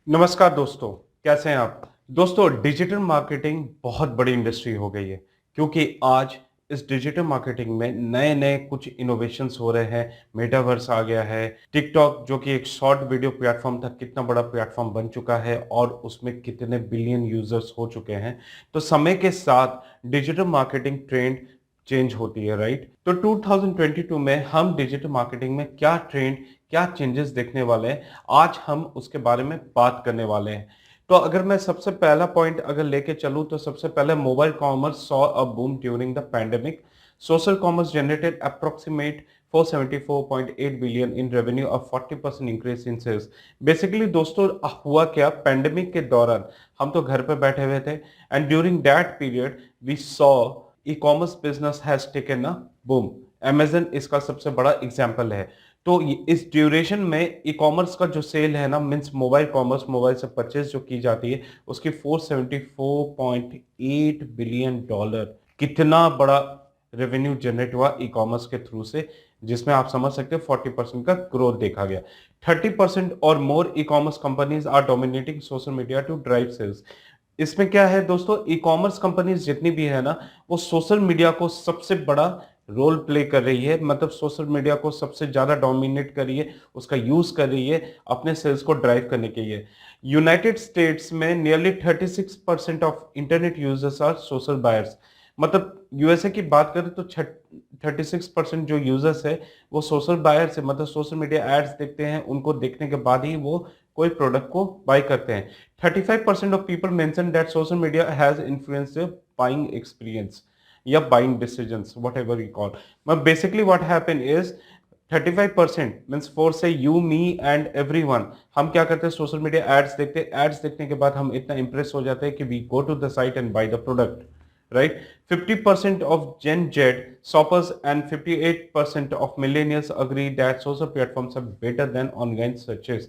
नमस्कार दोस्तों, कैसे हैं आप? दोस्तों, डिजिटल मार्केटिंग बहुत बड़ी इंडस्ट्री हो गई है क्योंकि आज इस डिजिटल मार्केटिंग में नए-नए कुछ इनोवेशंस हो रहे हैं। मेटावर्स आ गया है, टिकटॉक जो कि एक शॉर्ट वीडियो प्लेटफॉर्म था, कितना बड़ा प्लेटफॉर्म बन चुका है और उसमें कितने बिलियन यूजर्स हो चुके हैं। तो समय के साथ डिजिटल मार्केटिंग ट्रेंड चेंज होती है, राइट? तो 2022 में हम डिजिटल मार्केटिंग में क्या ट्रेंड, क्या चेंजेस देखने वाले हैं, आज हम उसके बारे में बात करने वाले हैं। तो अगर मैं सबसे पहला पॉइंट अगर लेके चलूं तो सबसे पहले mobile commerce saw a boom during the pandemic. Social commerce generated approximate 474.8 billion in revenue, a 40% increase in sales. Basically दोस्तों, हुआ क्या, पैंडेमिक के दौरान हम तो घर पे बैठे हुए थे and during that period we saw e commerce business has taken a boom. Amazon इसका सबसे बड़ा एग्जाम्पल है। तो इस ड्यूरेशन में ई कॉमर्स का जो सेल है ना, मीन्स मोबाइल कॉमर्स, मोबाइल से परचेज जो की जाती है, उसकी 474.8 बिलियन डॉलर, कितना बड़ा रेवेन्यू जनरेट हुआ ई कॉमर्स के थ्रू से, जिसमें आप समझ सकते हो 40% का ग्रोथ देखा गया। 30% और मोर ई कॉमर्स companies are dominating social media to drive sales. इसमें क्या है दोस्तों, ई कॉमर्स कंपनीज जितनी भी है ना, वो सोशल मीडिया को सबसे बड़ा रोल प्ले कर रही है, मतलब सोशल मीडिया को सबसे ज्यादा डोमिनेट कर रही है, उसका यूज कर रही है अपने सेल्स को ड्राइव करने के लिए। यूनाइटेड स्टेट्स में nearly 36% of internet users are social buyers. मतलब यूएसए की बात करें तो 36% जो यूजर्स है वो सोशल बायर्स है, मतलब सोशल मीडिया एड्स देखते हैं, उनको देखने के बाद ही वो कोई प्रोडक्ट को बाय करते हैं। 35% of people mention that social media has influenced their buying experience या buying decisions, whatever you call. But basically what happened is 35% means for say you, me and everyone, हम क्या करते हैं, सोशल मीडिया एड्स देखते हैं, ads देखने के बाद हम इतना इंप्रेस हो जाते हैं कि we go to the site and buy the product, right? 50% of Gen Z shoppers and 58% of millennials agree that social platforms are better than online searches.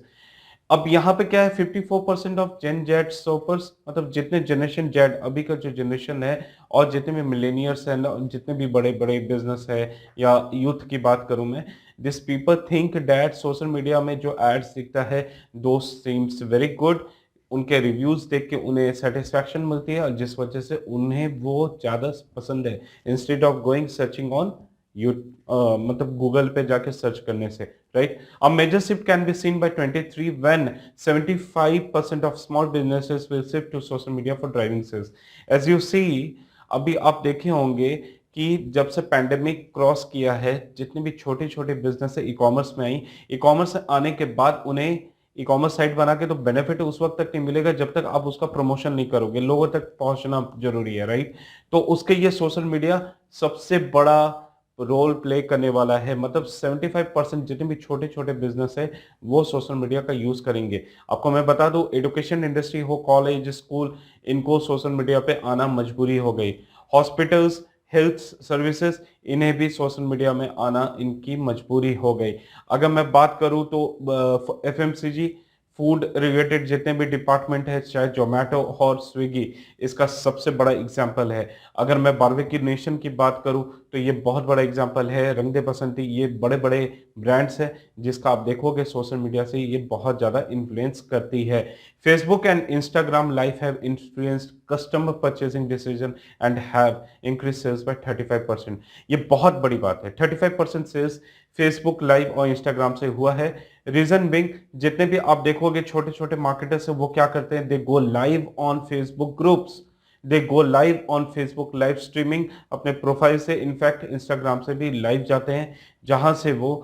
अब यहाँ पे क्या है, 54% ऑफ जेन जेड शॉपर्स, मतलब जितने जनरेशन जेड अभी का जो जनरेशन है और जितने भी मिलेनियर्स हैं ना, जितने भी बड़े बड़े बिजनेस है या यूथ की बात करूं मैं, this people think that social media में जो एड्स दिखता है दो सीम्स वेरी गुड। उनके रिव्यूज देख के उन्हें सेटिस्फैक्शन मिलती है और जिस वजह से उन्हें वो ज्यादा पसंद है, instead of going searching on you, मतलब गूगल पे जाके सर्च करने से, right? A major shift can be seen by 23 when 75% of small businesses will shift to social media for driving sales. As you see, अभी आप देखे होंगे कि जब से पैंडेमिक क्रॉस किया है, जितने भी छोटे छोटे बिजनेस है ई कॉमर्स में आई, ई कॉमर्स आने के बाद उन्हें ई कॉमर्स साइट बना के तो बेनिफिट उस वक्त तक नहीं मिलेगा जब तक आप उसका प्रमोशन नहीं करोगे, लोगों तक पहुंचना जरूरी है, राइट? तो उसके ये सोशल मीडिया सबसे बड़ा रोल प्ले करने वाला है, मतलब 75% जितने भी छोटे छोटे बिजनेस है वो सोशल मीडिया का यूज करेंगे। आपको मैं बता दूं, एजुकेशन इंडस्ट्री हो, कॉलेज, स्कूल, इनको सोशल मीडिया पे आना मजबूरी हो गई। हॉस्पिटल्स, हेल्थ सर्विसेज, इन्हें भी सोशल मीडिया में आना इनकी मजबूरी हो गई। अगर मैं बात करूं तो एफएमसीजी, फूड रिलेटेड जितने भी डिपार्टमेंट है, चाहे जोमेटो और स्विगी, इसका सबसे बड़ा एग्जाम्पल है। अगर मैं बारबेक्यू नेशन की बात करूं तो ये बहुत बड़ा एग्जाम्पल है। रंग दे बसंती, ये बड़े बड़े ब्रांड्स हैं जिसका आप देखोगे सोशल मीडिया से ये बहुत ज्यादा इन्फ्लुएंस करती है। Facebook and Instagram live have influenced customer purchasing decision and have increase sales by 35%। ये बहुत बड़ी बात है, 35% सेल्स फेसबुक लाइव और इंस्टाग्राम से हुआ है। रीजन बिंग, जितने भी आप देखोगे छोटे छोटे मार्केटर्स है वो क्या करते हैं, they go live on Facebook groups, they go live on Facebook live streaming अपने प्रोफाइल से, इनफैक्ट इंस्टाग्राम से भी लाइव जाते हैं, जहां से वो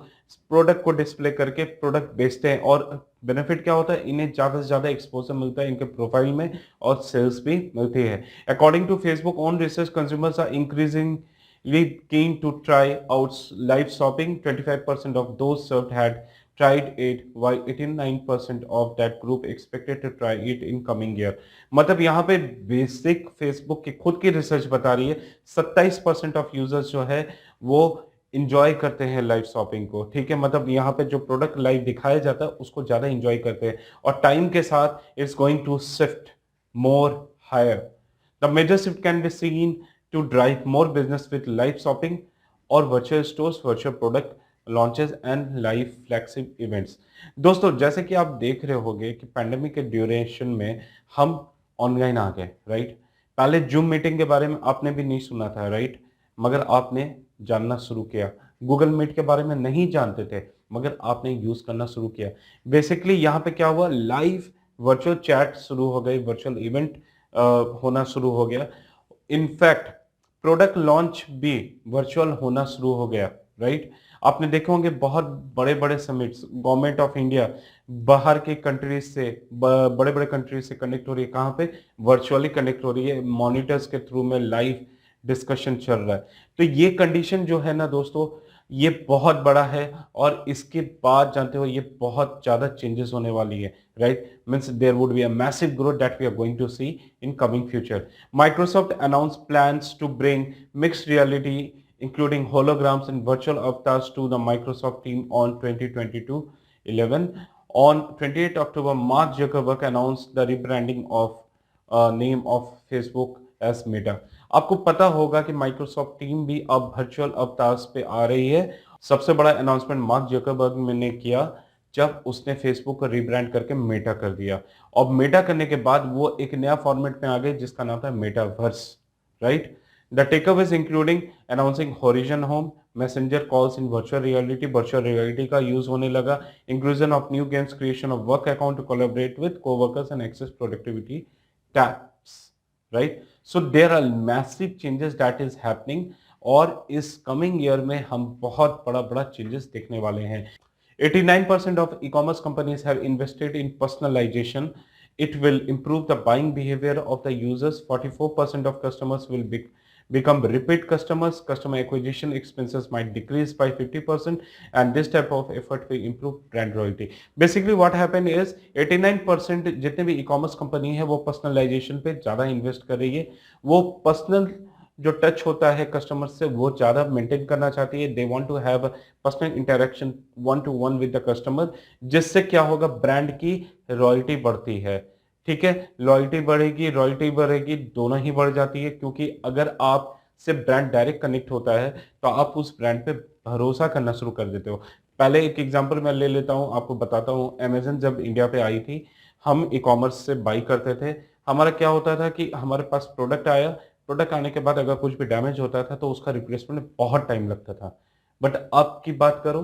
प्रोडक्ट को डिस्प्ले करके प्रोडक्ट बेचते हैं। और बेनिफिट क्या होता है, इन्हें ज्यादा से ज्यादा एक्सपोजर मिलता है इनके प्रोफाइल में और सेल्स भी मिलती है। According to Facebook own research, consumers are increasingly keen to try out live shopping. 25% of those served had tried it, while 89% of that group expected to try it in coming year. मतलब यहाँ पे basic Facebook की खुद की research बता रही है 27% of users जो है वो इंजॉय करते हैं लाइव शॉपिंग को, ठीक है? मतलब यहाँ पे जो प्रोडक्ट लाइव दिखाया जाता है उसको ज्यादा इंजॉय करते हैं और टाइम के साथ it's going to shift more higher. The major shift can be seen to drive more business with live shopping or virtual stores, virtual product launches and live flagship events. दोस्तों जैसे कि आप देख रहे होंगे कि पैंडेमिक के ड्यूरेशन में हम ऑनलाइन आ गए, राइट। पहले जूम मीटिंग के बारे में आपने भी नहीं सुना था, राइट, मगर आपने जानना शुरू किया। गूगल मीट के बारे में नहीं जानते थे, मगर आपने यूज करना शुरू किया। बेसिकली यहाँ पे क्या हुआ, लाइव वर्चुअल चैट शुरू हो गई, वर्चुअल इवेंट होना शुरू हो गया। इनफैक्ट प्रोडक्ट लॉन्च भी वर्चुअल होना शुरू हो गया, राइट। आपने देखे होंगे बहुत बड़े बड़े समिट्स, गवर्नमेंट ऑफ इंडिया बाहर के कंट्रीज से, बड़े बड़े कंट्रीज से कनेक्ट हो रही है, कहाँ पे, वर्चुअली कनेक्ट हो रही है, मॉनिटर्स के थ्रू में लाइव डिस्कशन चल रहा है। तो ये कंडीशन जो है ना दोस्तों, ये बहुत बड़ा है, और इसके बाद जानते हो ये बहुत ज्यादा चेंजेस होने वाली है, right. Means there would be a massive growth that we are going to see in coming future. Microsoft announced plans to bring mixed reality, including holograms and virtual avatars, to the Microsoft team on 2022-11. On 28 October, Mark Zuckerberg announced the rebranding of name of Facebook as Meta. आपको पता होगा कि Microsoft team भी अब virtual avatars पे आ रही है। सबसे बड़ा अनाउंसमेंट मार्क जकरबर्ग ने किया जब उसने फेसबुक को रिब्रांड करके मेटा कर दिया। और मेटा करने के बाद वो एक नया फॉर्मेट में आ गए जिसका नाम था metaverse, right. The takeaways including announcing Horizon Home, Messenger calls in virtual reality का यूज होने लगा, inclusion of new games, creation of work account to collaborate with coworkers and access productivity tabs, right. So there are massive changes that is happening, और इस coming year में हम बहुत बड़ा बड़ा चेंजेस देखने वाले हैं। 89% of e-commerce companies have invested in personalization. It will improve the buying behavior of the users. 44% of customers will become repeat customers. Customer acquisition expenses might decrease by 50%, and this type of effort will improve brand loyalty. Basically what happened is 89% जितने भी e-commerce company है वो personalisation पे ज़्यादा invest कर रही है। वो पर्सनल जो टच होता है कस्टमर से वो ज़्यादा मेंटेन करना चाहती है। They want to have personal interaction one to one with the customer, जिससे क्या होगा, ब्रांड की रॉयल्टी बढ़ती है। ठीक है, रॉयल्टी बढ़ेगी, दोनों ही बढ़ जाती है, क्योंकि अगर आप से ब्रांड डायरेक्ट कनेक्ट होता है तो आप उस ब्रांड पे भरोसा करना शुरू कर देते हो। पहले एक एग्जांपल मैं ले लेता हूं, आपको बताता हूं। अमेजन जब इंडिया पे आई थी, हम ई कॉमर्स से बाई करते थे। हमारा क्या होता था कि हमारे पास प्रोडक्ट आया, प्रोडक्ट आने के बाद अगर कुछ भी डैमेज होता था तो उसका रिप्लेसमेंट में बहुत टाइम लगता था। बट अब की बात करो,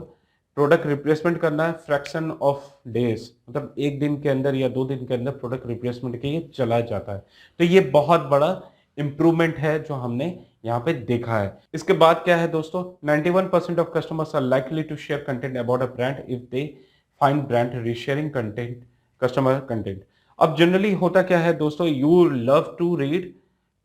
प्रोडक्ट रिप्लेसमेंट करना है फ्रैक्शन ऑफ डेज, मतलब एक दिन के अंदर या 2 दिन के अंदर प्रोडक्ट रिप्लेसमेंट के लिए चला जाता है। तो ये बहुत बड़ा इंप्रूवमेंट है जो हमने यहाँ पे देखा है। इसके बाद क्या है दोस्तों, 91% of customers are likely to share content about a brand if they find brand resharing content, customer content. अब जनरली होता क्या है दोस्तों, you love to read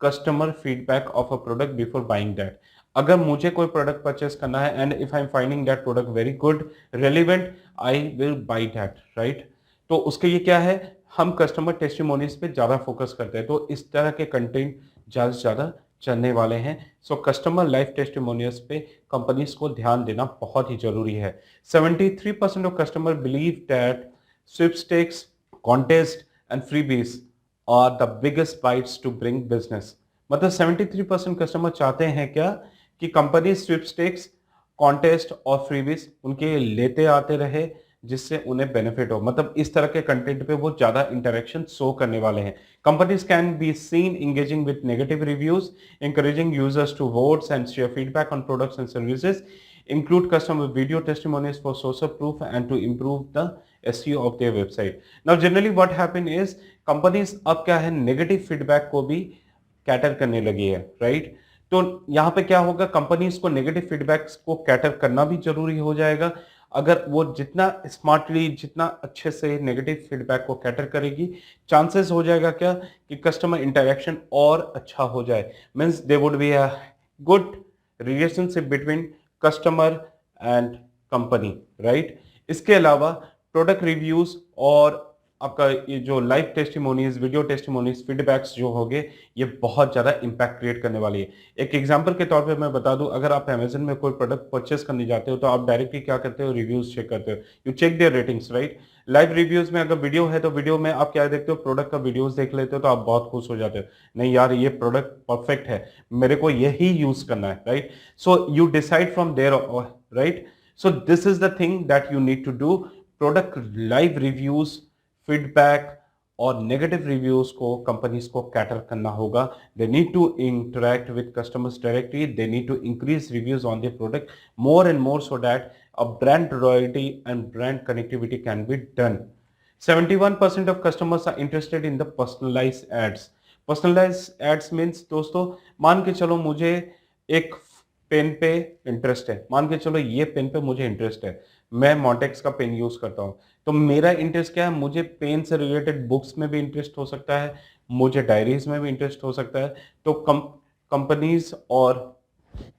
customer feedback of a product before buying that. अगर मुझे कोई product purchase करना है and if I am finding that product very good, relevant, I will buy that, right. तो उसके लिए क्या है, हम कस्टमर टेस्टिमोनीज पे ज्यादा फोकस करते हैं, तो इस तरह के कंटेंट ज्यादा से ज्यादा चलने वाले हैं। सो कस्टमर लाइफ टेस्टिमोनियल्स पे कंपनीज को ध्यान देना बहुत ही जरूरी है। 73% of customer believe that sweepstakes, contest and freebies are the biggest baits to bring business. मतलब 73% कस्टमर चाहते हैं क्या, कि कंपनी स्वीपस्टेक्स, कॉन्टेस्ट और फ्रीबीज उनके लेते आते रहे, जिससे उन्हें बेनिफिट हो। मतलब इस तरह के कंटेंट पे वो ज्यादा इंटरेक्शन शो करने वाले हैं। Companies can be scene engaging with negative reviews, encouraging users to vote and share feedback on products and services, include customer video testimonies for social proof and to improve the SEO of their website. Now generally what happen is, companies अब क्या है, negative feedback को भी cater करने लगी है, right. तो यहाँ पे क्या होगा, कंपनीज को नेगेटिव फीडबैक को कैटर करना भी जरूरी हो जाएगा। अगर वो जितना स्मार्टली, जितना अच्छे से नेगेटिव फीडबैक को कैटर करेगी, चांसेस हो जाएगा क्या, कि कस्टमर इंटरेक्शन और अच्छा हो जाए। Means they would be a good relationship between customer and company, right. इसके अलावा प्रोडक्ट रिव्यूज और आपका ये जो live testimonies, video testimonies, feedbacks जो होंगे, ये बहुत ज़्यादा इम्पैक्ट क्रिएट करने वाली है। एक एग्जांपल के तौर पे मैं बता दूं, अगर आप अमेजन में कोई प्रोडक्ट परचेस करने जाते हो तो आप डायरेक्टली क्या करते हो, रिव्यूज चेक करते हो, you check their ratings, right. Live reviews में अगर वीडियो है तो वीडियो में आप क्या देखते हो, प्रोडक्ट का वीडियोज देख लेते हो तो आप बहुत खुश हो जाते हो, नहीं यार ये प्रोडक्ट परफेक्ट है, मेरे को यही यूज करना है, right. So you decide from there, right. So this is the thing that you need to do. Product live reviews, feedback और नेगेटिव रिव्यूज को कंपनीज को कैटर करना होगा। They need to interact with customers directly, they need to increase reviews on the product more and more so that a brand loyalty and brand connectivity can be done. 71% of customers are interested in the personalized ads. Personalized ads means दोस्तों मान के चलो मुझे एक pen पे interest है, मान के चलो ये पेन पे मुझे इंटरेस्ट है, मैं मॉन्टेक्स का पेन यूज करता हूँ, तो मेरा इंटरेस्ट क्या है, मुझे पेन से रिलेटेड बुक्स में भी इंटरेस्ट हो सकता है, मुझे डायरीज में भी इंटरेस्ट हो सकता है। तो कंपनीज और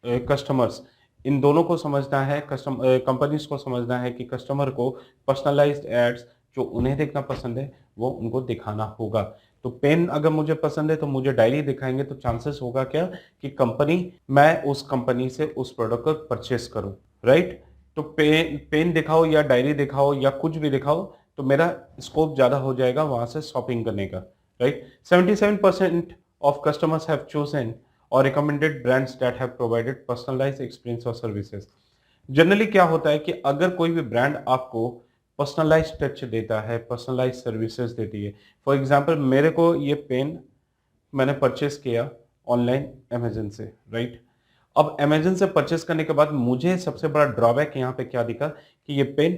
कस्टमर्स इन दोनों को समझना है, कंपनीज को समझना है कि कस्टमर को पर्सनलाइज्ड एड्स जो उन्हें देखना पसंद है वो उनको दिखाना होगा। तो पेन अगर मुझे पसंद है तो मुझे डायरी दिखाएंगे, तो चांसेस होगा क्या कि मैं उस कंपनी से उस प्रोडक्ट को परचेस करूं, राइट। तो पेन पेन दिखाओ या डायरी दिखाओ या कुछ भी दिखाओ, तो मेरा स्कोप ज्यादा हो जाएगा वहां से शॉपिंग करने का, right. 77% of customers have chosen or recommended brands that have provided personalized experience or services। Generally क्या होता है कि अगर कोई भी ब्रांड आपको पर्सनलाइज टच देता है, पर्सनलाइज सर्विसेज देती है, फॉर एग्जांपल मेरे को ये पेन मैंने परचेस किया ऑनलाइन अमेजन से, राइट। अब अमेजन से परचेस करने के बाद मुझे सबसे बड़ा ड्रॉबैक यहाँ पे क्या दिखा कि ये पेन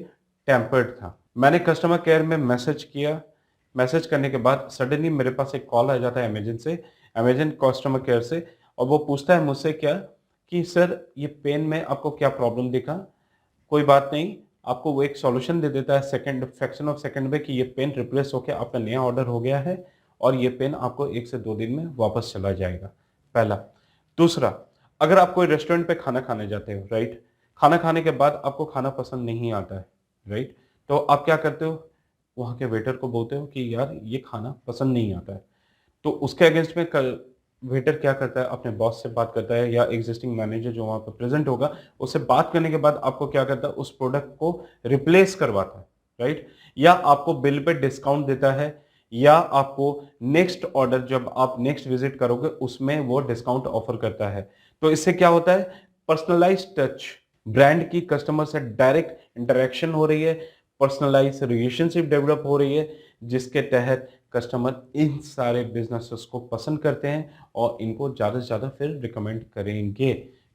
टेम्पर्ड था। मैंने कस्टमर केयर में मैसेज किया, मैसेज करने के बाद सडनली मेरे पास एक कॉल आ जाता है अमेजन से, अमेजन कस्टमर केयर से, और वो पूछता है मुझसे क्या कि सर ये पेन में आपको क्या प्रॉब्लम दिखा। कोई बात नहीं, आपको वो एक सॉल्यूशन दे देता है सेकंड फ्रैक्शन ऑफ सेकंड में कि ये पेन रिप्लेस होकर आपका नया ऑर्डर हो गया है और ये पेन आपको 1 से 2 दिन में वापस चला जाएगा, पहला। दूसरा, अगर आप कोई रेस्टोरेंट पे खाना खाने जाते हो, राइट, खाना खाने के बाद आपको खाना पसंद नहीं आता है, राइट, तो आप क्या करते हो, वहां के वेटर को बोलते हो कि यार ये खाना पसंद नहीं आता है। तो उसके अगेंस्ट में वेटर क्या करता है, अपने बॉस से बात करता है या एग्जिस्टिंग मैनेजर जो वहां पर प्रेजेंट होगा उससे बात करने के बाद आपको क्या करता है, उस प्रोडक्ट को रिप्लेस करवाता है, राइट, या आपको बिल पे डिस्काउंट देता है, या आपको नेक्स्ट ऑर्डर जब आप नेक्स्ट विजिट करोगे उसमें वो डिस्काउंट ऑफर करता है। तो इससे क्या होता है, पर्सनलाइज टच, ब्रांड की कस्टमर से डायरेक्ट इंटरेक्शन हो रही है, पर्सनलाइज रिलेशनशिप डेवलप हो रही है, जिसके तहत कस्टमर इन सारे बिजनेसेस को पसंद करते हैं और इनको ज्यादा से ज्यादा फिर रिकमेंड करेंगे,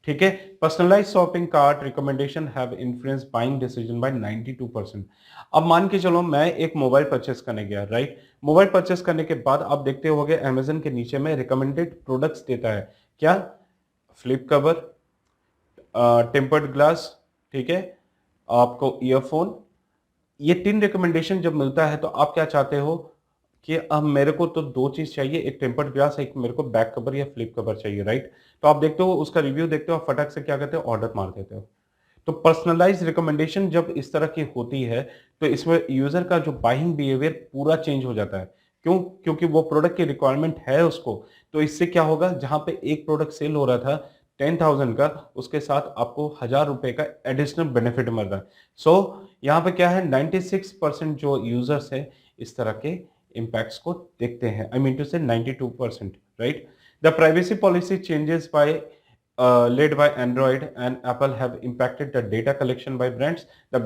ठीक है। Personalize shopping cart recommendation have influence buying decision by 92%। अब मान के चलो मैं एक मोबाइल परचेस करने गया, राइट, मोबाइल परचेस करने के बाद आप देखते होगे अमेजन के नीचे में रिकमेंडेड प्रोडक्ट्स देता है, क्या, फ्लिप कवर, टेम्पर्ड ग्लास, ठीक है, आपको ईयरफोन, ये 3 रिकमेंडेशन जब मिलता है तो आप क्या चाहते हो कि अब मेरे को तो 2 चीज चाहिए, एक टेम्पर्ड ग्लास, एक मेरे को बैक कवर या फ्लिप कवर चाहिए, राइट। तो आप देखते हो उसका रिव्यू देखते हो, फटक से क्या करते हो, ऑर्डर मार देते हो। तो पर्सनलाइज रिकमेंडेशन जब इस तरह की होती है तो इसमें यूजर का जो बाइंग बिहेवियर पूरा चेंज हो जाता है। क्यों? क्योंकि वो प्रोडक्ट की रिक्वायरमेंट है उसको। तो इससे क्या होगा, जहां पे एक प्रोडक्ट सेल हो रहा था 10,000 का, उसके साथ आपको 1,000 रुपए का एडिशनल बेनिफिट मिल रहा है। सो यहाँ पे क्या है, 96% जो यूजर्स है इस तरह के impacts को देखते हैं। आई मीन टू से 92%, right. The privacy policy changes by led by Android and Apple have impacted the data collection by brands. The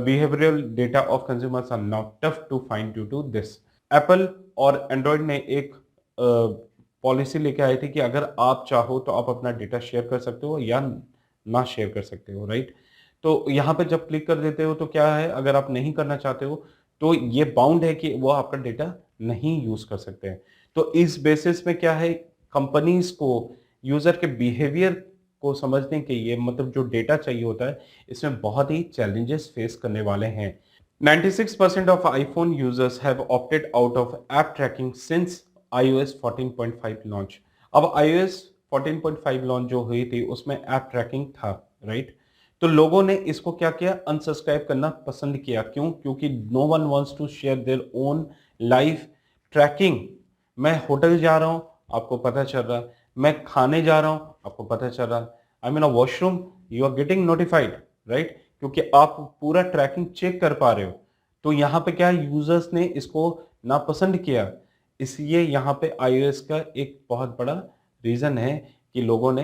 behavioral data of consumers are now tough to find due to this. Apple और Android ने एक policy लेके आई थी कि अगर आप चाहो तो आप अपना डेटा शेयर कर सकते हो या ना शेयर कर सकते हो, राइट। तो यहाँ पे जब क्लिक कर देते हो तो क्या है, अगर आप नहीं करना चाहते हो तो ये बाउंड है कि वो आपका डेटा नहीं यूज कर सकते हैं। तो इस बेसिस में क्या है, कंपनीज को यूजर के बिहेवियर को समझने के लिए, मतलब जो डेटा चाहिए होता है, इसमें बहुत ही चैलेंजेस फेस करने वाले हैं। 96% of iPhone users have opted out of app tracking since iOS 14.5 launch. अब iOS 14.5 लॉन्च जो हुई थी उसमें ऐप ट्रैकिंग था, राइट। तो लोगों ने इसको क्या किया, अनसब्सक्राइब करना पसंद किया। क्यों? क्योंकि no one wants to share their own life tracking. मैं होटल जा रहा हूं, आपको पता चल रहा, मैं खाने जा रहा हूं, आपको पता चल रहा, I mean a washroom, you are getting notified, right, क्योंकि आप पूरा ट्रैकिंग चेक कर पा रहे हो। तो यहाँ पे क्या है, यूजर्स ने इसको नापसंद किया, इसलिए यहाँ पे iOS का एक बहुत बड़ा रीजन है कि लोगों ने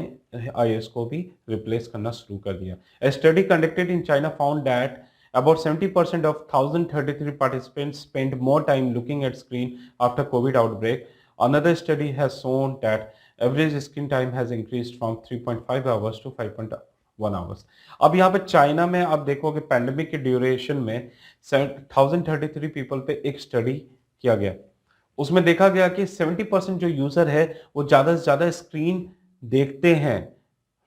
आईएएस को भी रिप्लेस करना शुरू कर दिया। A study conducted in China found that about 70% of 1,033 participants spent more time looking at screen after COVID outbreak. Another study has shown that average screen time has increased from 3.5 hours to 5.1 hours. अब यहाँ पे China में आप देखोगे pandemic के duration में 1033 people पे एक स्टडी किया गया। उसमें देखा गया कि 70% जो यूजर है वो ज्यादा से ज्यादा स्क्रीन देखते हैं,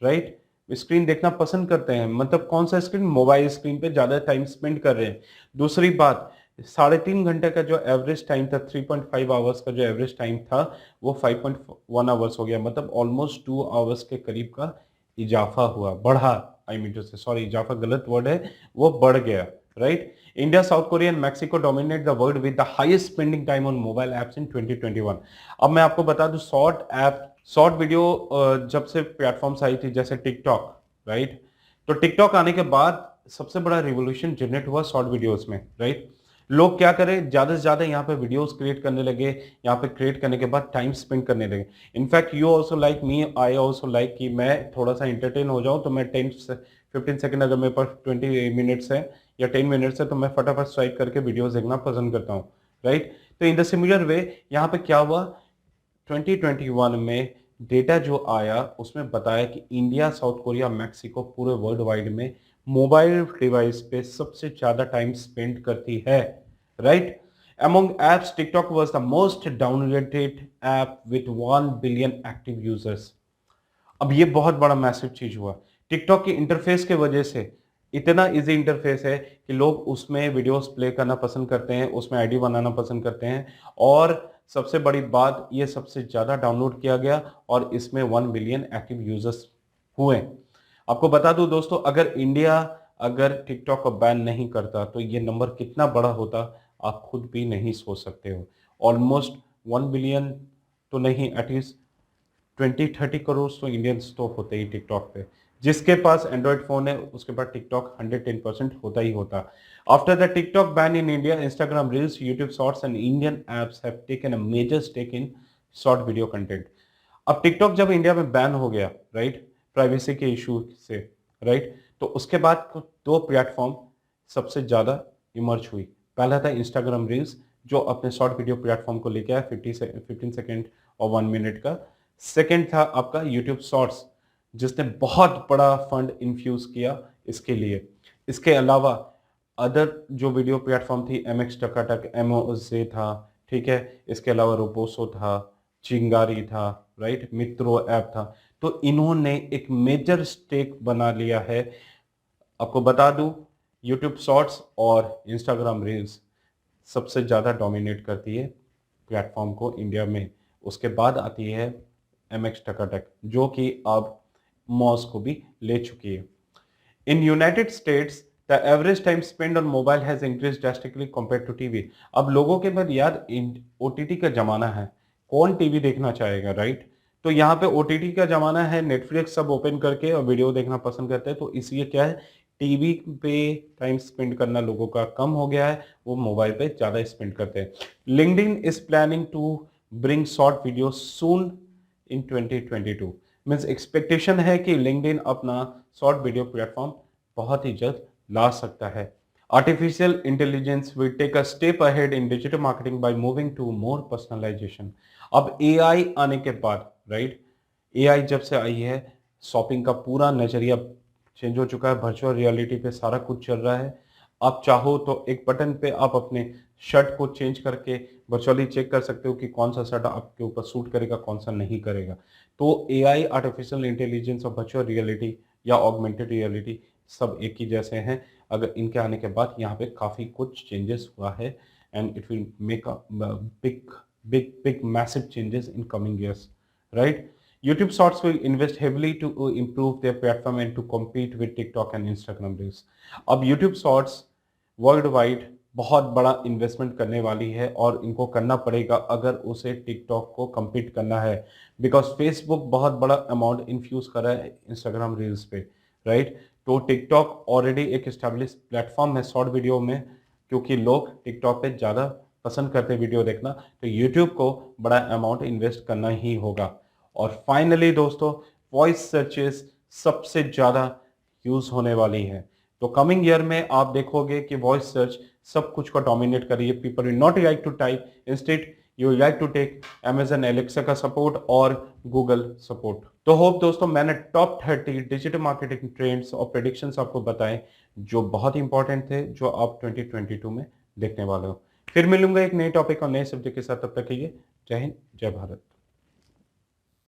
राइट? स्क्रीन देखना पसंद करते हैं। मतलब कौन सा स्क्रीन? मोबाइल स्क्रीन पे ज्यादा टाइम स्पेंड कर रहे हैं। दूसरी बात, 3.5 घंटे का जो एवरेज टाइम था, 3.5 आवर्स का जो एवरेज टाइम था, वो 5.1 आवर्स हो गया। मतलब ऑलमोस्ट 2 आवर्स के करीब का इजाफा हुआ, बढ़ा। I mean to say, sorry, इजाफा गलत वर्ड है, वो बढ़ गया, right? India, South Korea and Mexico dominate the world with the highest spending time on mobile apps in 2021। अब मैं आपको बता दूं, शॉर्ट वीडियो जब से प्लेटफॉर्म्स आई थी जैसे टिकटॉक, राइट? तो टिकटॉक आने के बाद सबसे बड़ा रिवोल्यूशन जनरेट हुआ शॉर्ट वीडियोस में, राइट? लोग क्या करें, ज्यादा से ज्यादा यहाँ पे वीडियोस क्रिएट करने लगे। यहाँ पे क्रिएट करने के बाद टाइम स्पेंड करने लगे। In fact you also like me, I also like कि मैं थोड़ा सा इंटरटेन हो जाऊं, तो मैं 10 से 15 सेकंड, अगर मेरे पास 20 मिनट्स है या 10 मिनट्स है, तो मैं फटाफट स्वाइप करके वीडियोस देखना पसंद करता हूँ, राइट? तो इन द सिमिलर वे यहाँ पे क्या हुआ, 2021 में डेटा जो आया उसमें बताया कि इंडिया, साउथ कोरिया, मैक्सिको पूरे वर्ल्ड वाइड में मोबाइल डिवाइस पे सबसे ज्यादा टाइम स्पेंड करती है, right? Among apps, TikTok was the most downloaded app with 1 billion active users. अब ये बहुत बड़ा मैसिव चीज हुआ। टिकटॉक की इंटरफेस के वजह से, इतना इजी इंटरफेस है कि लोग उसमें वीडियोस प्ले करना पसंद करते हैं, उसमें आईडी बनाना पसंद करते हैं, और सबसे बड़ी बात, ये सबसे ज्यादा डाउनलोड किया गया और इसमें 1 बिलियन एक्टिव यूजर्स हुए। आपको बता दूं दोस्तों, अगर टिकटॉक को बैन नहीं करता तो ये नंबर कितना बड़ा होता आप खुद भी नहीं सोच सकते हो। ऑलमोस्ट 1 बिलियन तो नहीं, एटलीस्ट 20-30 करोड़ तो इंडियंस तो होते ही टिकटॉक पे। जिसके पास एंड्रॉइड फोन है उसके पास टिकटॉक 110% होता ही होता। After the TikTok ban in India, Instagram reels, YouTube shorts and Indian apps have taken a major stake in short video content. अब टिकटॉक जब इंडिया में बैन हो गया, राइट, प्राइवेसी के इशू से, राइट, तो उसके बाद 2 प्लेटफॉर्म सबसे ज्यादा इमर्ज हुई। पहला था इंस्टाग्राम रील्स, जो अपने शॉर्ट वीडियो प्लेटफॉर्म को लेके आया 15 सेकेंड और 1 मिनट का। सेकेंड था आपका यूट्यूब शॉर्ट्स, जिसने बहुत बड़ा फंड इन्फ्यूज किया इसके लिए। इसके अलावा अदर जो वीडियो प्लेटफॉर्म थी, MX टकाटक, MOZ था, ठीक है, इसके अलावा रोपोसो था, चिंगारी था, राइट, मित्रो ऐप था। तो इन्होंने एक मेजर स्टेक बना लिया है। आपको बता दूं, यूट्यूब शॉर्ट्स और इंस्टाग्राम रील्स सबसे ज़्यादा डोमिनेट करती है प्लेटफॉर्म को इंडिया में। उसके बाद आती है MX टकाटक, जो कि अब मॉस को भी ले चुकी है। In United States the average time spend on mobile has increase drastically compare to TV. अब लोगों के बाद यार OTT का जमाना है, कौन टीवी देखना चाहेगा, राइट? तो यहाँ पे OTT का जमाना है, नेटफ्लिक्स सब ओपन करके और वीडियो देखना पसंद करते हैं। तो इसलिए क्या है, टीवी पे टाइम स्पेंड करना लोगों का कम हो गया है, वो मोबाइल पे ज्यादा स्पेंड करते हैं। LinkedIn is planning to bring short video soon in 2022। Means expectation है कि लिंक्डइन अपना शॉर्ट वीडियो प्लेटफॉर्म बहुत ही जल्द ला सकता है। Artificial intelligence will take a step ahead in digital marketing by moving to more personalization. अब AI आने के बाद, राइट, AI जब से आई है, शॉपिंग का पूरा नजरिया चेंज हो चुका है। वर्चुअल रियलिटी पे सारा कुछ चल रहा है। आप चाहो तो एक बटन पे आप अपने शर्ट को चेंज करके वर्चुअली चेक कर सकते हो कि कौन सा शर्ट आपके ऊपर सूट करेगा, कौन सा नहीं करेगा। तो AI, आर्टिफिशियल इंटेलिजेंस और वर्चुअल रियलिटी या ऑगमेंटेड रियलिटी सब एक ही जैसे हैं। अगर इनके आने के बाद यहाँ पे काफ़ी कुछ चेंजेस हुआ है, and it will make a big massive changes in coming years, right? YouTube Shorts will invest heavily to improve their platform and to compete with TikTok and Instagram Reels. अब YouTube Shorts वर्ल्ड वाइड बहुत बड़ा investment करने वाली है, और इनको करना पड़ेगा अगर उसे टिकटॉक को compete करना है, बिकॉज फेसबुक बहुत बड़ा अमाउंट इन्फ्यूज कर रहा है इंस्टाग्राम रील्स पे, राइट? तो टिकटॉक ऑलरेडी एक एस्टेब्लिश प्लेटफॉर्म है शॉर्ट वीडियो में, क्योंकि लोग टिकटॉक पे ज़्यादा पसंद करते हैं वीडियो देखना, तो यूट्यूब को बड़ा अमाउंट इन्वेस्ट करना ही होगा। और फाइनली दोस्तों, वॉइस सर्चेस सबसे ज्यादा यूज होने वाली है। तो कमिंग ईयर में आप देखोगे कि वॉइस सर्च सब कुछ को डोमिनेट करिए। People will not like to type, instead you like to take Amazon Alexa का सपोर्ट और गूगल सपोर्ट। तो होप दोस्तों मैंने टॉप 30 डिजिटल मार्केटिंग ट्रेंड्स और प्रेडिक्शंस आपको बताए जो बहुत इंपॉर्टेंट थे, जो आप 2022 में देखने वाले हो। फिर मिलूंगा एक नए टॉपिक और नए सब्जेक्ट के साथ, तब तक के लिए जय हिंद जय भारत।